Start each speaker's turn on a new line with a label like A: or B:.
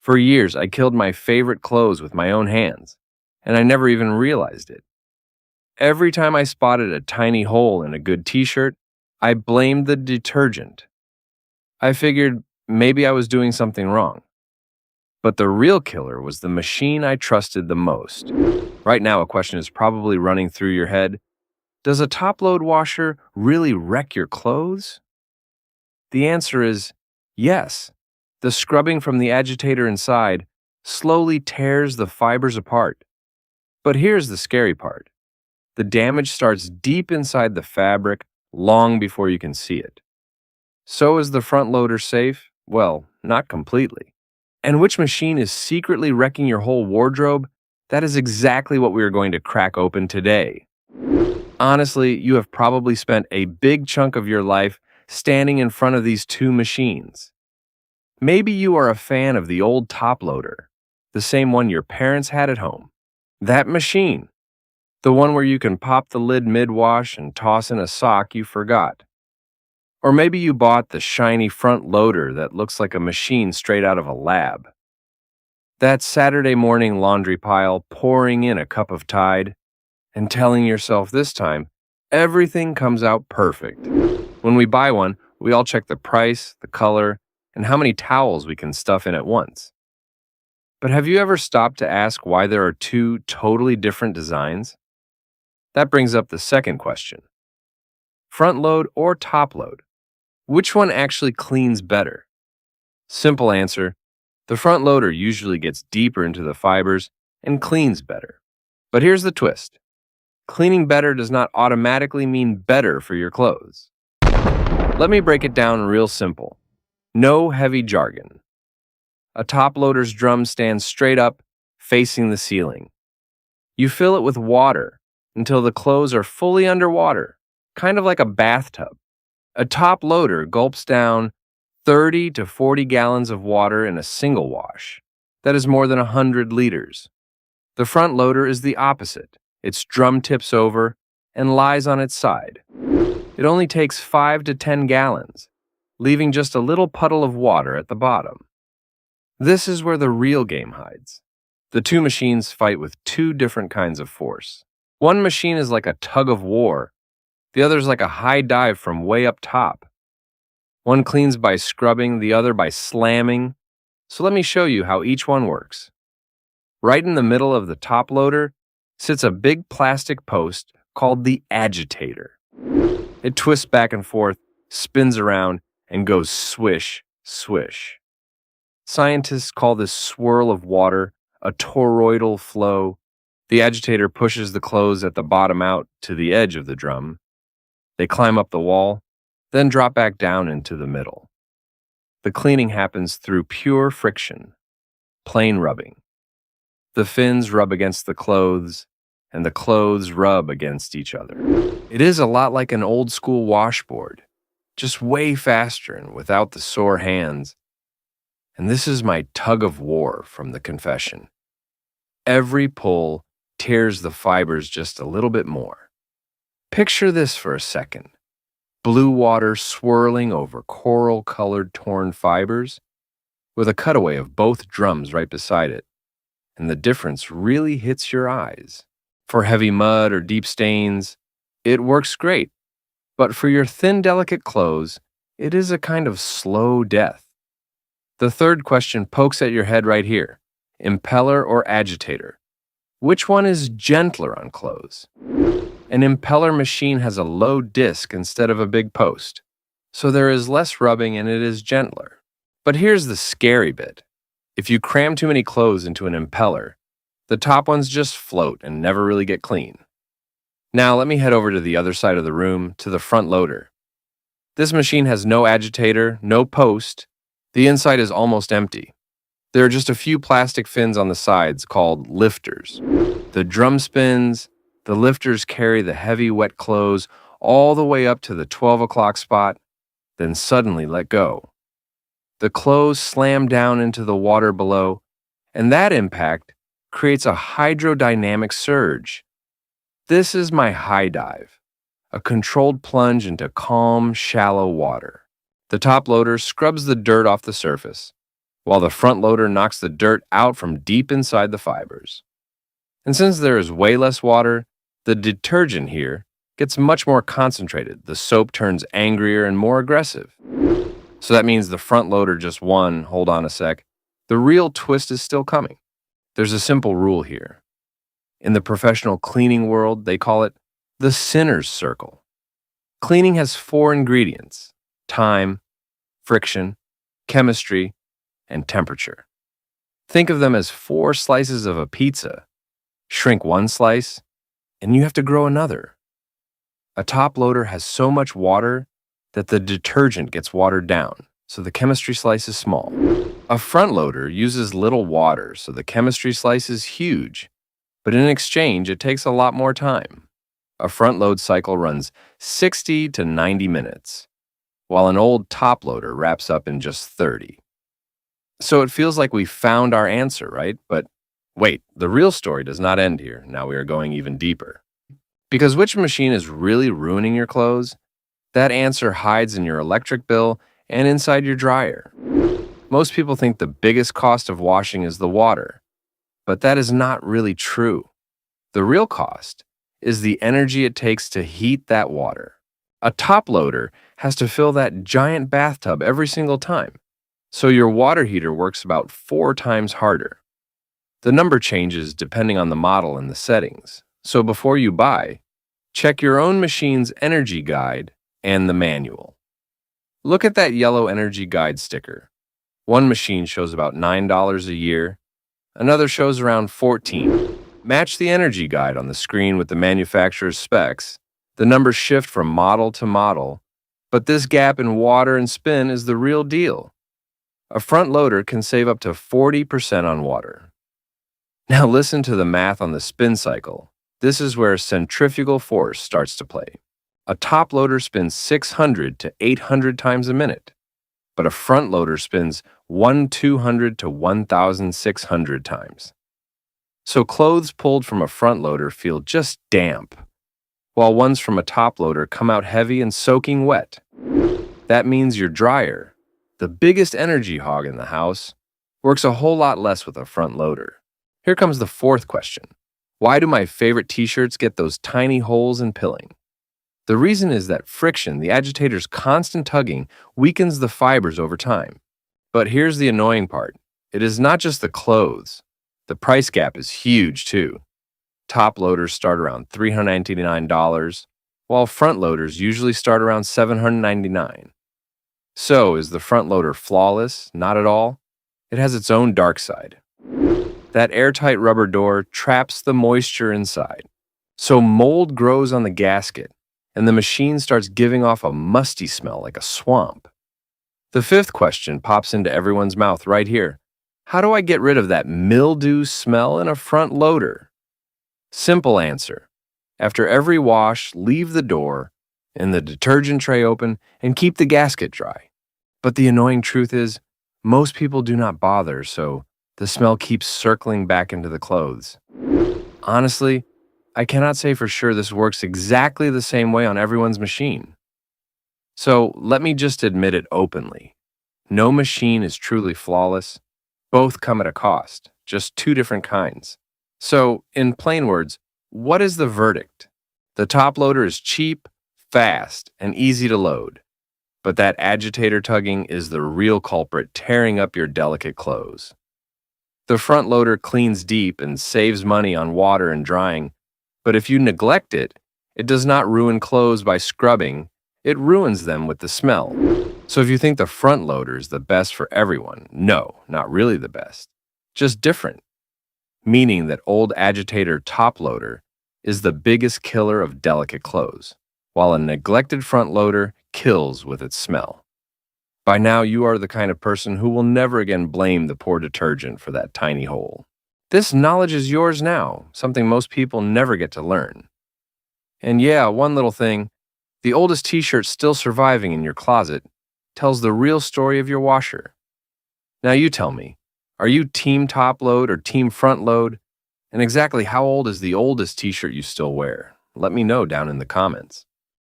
A: For years, I killed my favorite clothes with my own hands, and I never even realized it. Every time I spotted a tiny hole in a good t-shirt, I blamed the detergent. I figured maybe I was doing something wrong. But the real killer was the machine I trusted the most. Right now, a question is probably running through your head. Does a top-load washer really wreck your clothes? The answer is yes. The scrubbing from the agitator inside slowly tears the fibers apart. But here's the scary part. The damage starts deep inside the fabric long before you can see it. So is the front loader safe? Well, not completely. And which machine is secretly wrecking your whole wardrobe? That is exactly what we are going to crack open today. Honestly, you have probably spent a big chunk of your life standing in front of these two machines. Maybe you are a fan of the old top loader, the same one your parents had at home. That machine, the one where you can pop the lid mid-wash and toss in a sock you forgot. Or maybe you bought the shiny front loader that looks like a machine straight out of a lab. That Saturday morning laundry pile pouring in a cup of Tide and telling yourself this time, everything comes out perfect. When we buy one, we all check the price, the color, and how many towels we can stuff in at once. But have you ever stopped to ask why there are two totally different designs? That brings up the second question. Front load or top load? Which one actually cleans better? Simple answer, the front loader usually gets deeper into the fibers and cleans better. But here's the twist. Cleaning better does not automatically mean better for your clothes. Let me break it down real simple. No heavy jargon. A top loader's drum stands straight up, facing the ceiling. You fill it with water until the clothes are fully underwater, kind of like a bathtub. A top loader gulps down 30 to 40 gallons of water in a single wash. That is more than 100 liters. The front loader is the opposite. Its drum tips over and lies on its side. It only takes 5 to 10 gallons, leaving just a little puddle of water at the bottom. This is where the real game hides. The two machines fight with two different kinds of force. One machine is like a tug of war. The other is like a high dive from way up top. One cleans by scrubbing, the other by slamming. So let me show you how each one works. Right in the middle of the top loader sits a big plastic post called the agitator. It twists back and forth, spins around, and goes swish, swish. Scientists call this swirl of water a toroidal flow. The agitator pushes the clothes at the bottom out to the edge of the drum. They climb up the wall, then drop back down into the middle. The cleaning happens through pure friction, plain rubbing. The fins rub against the clothes, and the clothes rub against each other. It is a lot like an old-school washboard, just way faster and without the sore hands. And this is my tug of war from the confession. Every pull tears the fibers just a little bit more. Picture this for a second. Blue water swirling over coral-colored torn fibers, with a cutaway of both drums right beside it. And the difference really hits your eyes. For heavy mud or deep stains, it works great. But for your thin, delicate clothes, it is a kind of slow death. The third question pokes at your head right here. Impeller or agitator? Which one is gentler on clothes? An impeller machine has a low disc instead of a big post, so there is less rubbing and it is gentler. But here's the scary bit. If you cram too many clothes into an impeller, the top ones just float and never really get clean. Now let me head over to the other side of the room, to the front loader. This machine has no agitator, no post. The inside is almost empty. There are just a few plastic fins on the sides called lifters. The drum spins, the lifters carry the heavy, wet clothes all the way up to the 12 o'clock spot, then suddenly let go. The clothes slam down into the water below, and that impact creates a hydrodynamic surge. This is my high dive, a controlled plunge into calm, shallow water. The top loader scrubs the dirt off the surface. while the front loader knocks the dirt out from deep inside the fibers. And since there is way less water, the detergent here gets much more concentrated. The soap turns angrier and more aggressive. So that means the front loader just won. Hold on a sec. The real twist is still coming. There's a simple rule here. In the professional cleaning world, they call it the sinner's circle. Cleaning has 4 ingredients: time, friction, chemistry, and temperature. Think of them as 4 slices of a pizza. Shrink one slice, and you have to grow another. A top loader has so much water that the detergent gets watered down, so the chemistry slice is small. A front loader uses little water, so the chemistry slice is huge, but in exchange, it takes a lot more time. A front load cycle runs 60 to 90 minutes, while an old top loader wraps up in just 30. So it feels like we found our answer, right? But wait, the real story does not end here. Now we are going even deeper. Because which machine is really ruining your clothes? That answer hides in your electric bill and inside your dryer. Most people think the biggest cost of washing is the water, but that is not really true. The real cost is the energy it takes to heat that water. A top loader has to fill that giant bathtub every single time, so your water heater works about 4 times harder. The number changes depending on the model and the settings, so before you buy, check your own machine's energy guide and the manual. Look at that yellow energy guide sticker. One machine shows about $9 a year, another shows around $14. Match the energy guide on the screen with the manufacturer's specs. The numbers shift from model to model, but this gap in water and spin is the real deal. A front loader can save up to 40% on water. Now listen to the math on the spin cycle. This is where centrifugal force starts to play. A top loader spins 600 to 800 times a minute, but a front loader spins 1,200 to 1,600 times. So clothes pulled from a front loader feel just damp, while ones from a top loader come out heavy and soaking wet. That means your dryer, the biggest energy hog in the house, works a whole lot less with a front loader. Here comes the 4th question. Why do my favorite t-shirts get those tiny holes in pilling? The reason is that friction, the agitator's constant tugging, weakens the fibers over time. But here's the annoying part. It is not just the clothes. The price gap is huge too. Top loaders start around $399, while front loaders usually start around $799. So, is the front loader flawless? Not at all. It has its own dark side. That airtight rubber door traps the moisture inside. So mold grows on the gasket, and the machine starts giving off a musty smell like a swamp. The 5th question pops into everyone's mouth right here. How do I get rid of that mildew smell in a front loader? Simple answer. After every wash, leave the door and the detergent tray open and keep the gasket dry. But the annoying truth is, most people do not bother, so the smell keeps circling back into the clothes. Honestly, I cannot say for sure this works exactly the same way on everyone's machine. So let me just admit it openly. No machine is truly flawless. Both come at a cost, just 2 different kinds. So, in plain words, what is the verdict? The top loader is cheap, fast, and easy to load. But that agitator tugging is the real culprit, tearing up your delicate clothes. The front loader cleans deep and saves money on water and drying, but if you neglect it, it does not ruin clothes by scrubbing, it ruins them with the smell. So if you think the front loader is the best for everyone, no, not really the best, just different. Meaning that old agitator top loader is the biggest killer of delicate clothes, while a neglected front loader kills with its smell. By now, you are the kind of person who will never again blame the poor detergent for that tiny hole. This knowledge is yours now, something most people never get to learn. And yeah, one little thing, the oldest t-shirt still surviving in your closet tells the real story of your washer. Now you tell me, are you team top load or team front load? And exactly how old is the oldest t-shirt you still wear? Let me know down in the comments.